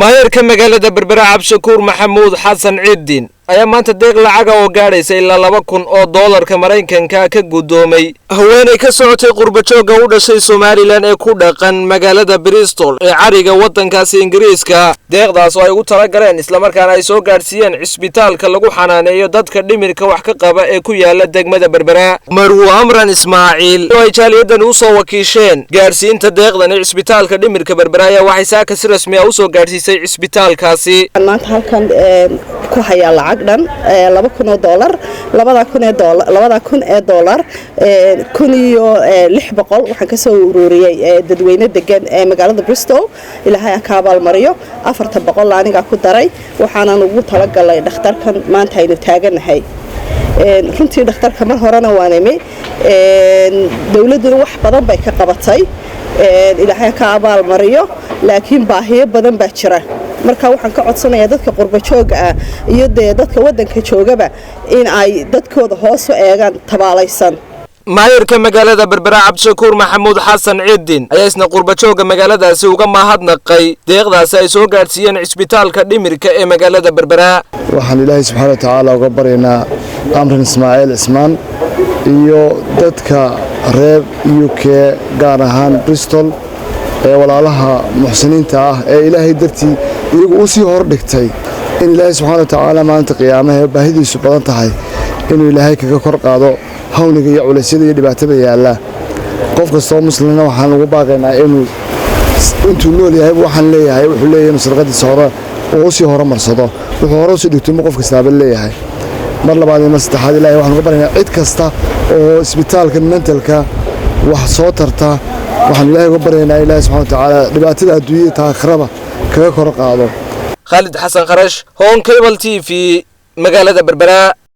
maayarka magaalada Berbera Cabshakuur Maxamuud Xasan Ciidin ayaa maanta deeq lacag oo gaadhaysay ilaa $2,000 Mareykanka ka gudoomay haweeney ka socotay qurbajooga u dhashay Soomaaliland ee ku dhaqan magaalada Bristol ee cariga wadankaasi Ingiriiska. Deeqdaas oo ay ugu talagaleen isla markaana ay soo gaarsiiyeen cisbitaalka lagu xanaaneeyo dadka dhimirka wax ka qaba ee ku yaala degmada Berbera. Marwo Amran Ismaaciil oo ay jaaliyadan u soo wakiisheen gaarsiinta deeqdan ee cisbitaalka dhimirka Berbera ayaa waxay saaka si rasmi ah u soo gaarsiisay cisbitaalkaasi. maanta halkan ku haya lacag dhan $2,000 $1,600 waxaan ka soo ururiyay dadweyne degan ee magaalada Bristol ilaahay ka abaal mariyo 400 aniga ku daray waxaan ugu talagalay dhakhtarkan maanta aynu taaganahay runtii dhakhtarka mar horena waanimay dawladdu wax badan bay ka qabatay ilaahay ka abaal mariyo laakiin baahiyo badan baa jira marka waxaan ka codsanayaa dadka qurbajooga ah iyo dadka wadanka joogaba in ay dadkooda hoos u eegaan tabaalaysan. maayarka magaalada Berbera Cabshakuur Maxamuud Xasan Ciidin ayaa isna qurbajooga magaaladaasi uga mahadnaqay deeqdaas ay soo gaarsiiyeen cisbitaalka dhimirka ee magaalada Berbera. waxaan Ilaahay subhanahu wa ta'ala uga baryaynaa Amran Ismaaciil Ismaan iyo dadka reer UK gaar ahaan Bristol ee walaalaha muxsiniinta ah ee Ilaahay dartii iyagu u sii hor dhigtay in Ilaahay subhanahu wa ta'ala maanta qiyaamaha baahidiisu badan tahay inuu Ilaahay kaga kor qaado hawliga iyo culaysyada iyo dhibaatada yaala qof kasta oo muslimna waxaan ugu baaqaynaa intuu nool yahay waxaan leeyahay wuxuu leeyahay masraqadiisa hore oo sii horumarsado wuxuu hore u sii dhigtay qof kasta bal leeyahay mar labaad iyo mar saddexaad Ilaahay waxaan ugu baryaynaa cid kasta oo isbitaalka mentalka wax soo tarta waxaan Ilaahay ugu baryaynaa Ilaahay subhanahu wa ta'ala dhibaatada adduunyada ta aakhirada kaga kor qaado. Khalid Xasan Kharash, Home Cable TV, magaalada Berbera.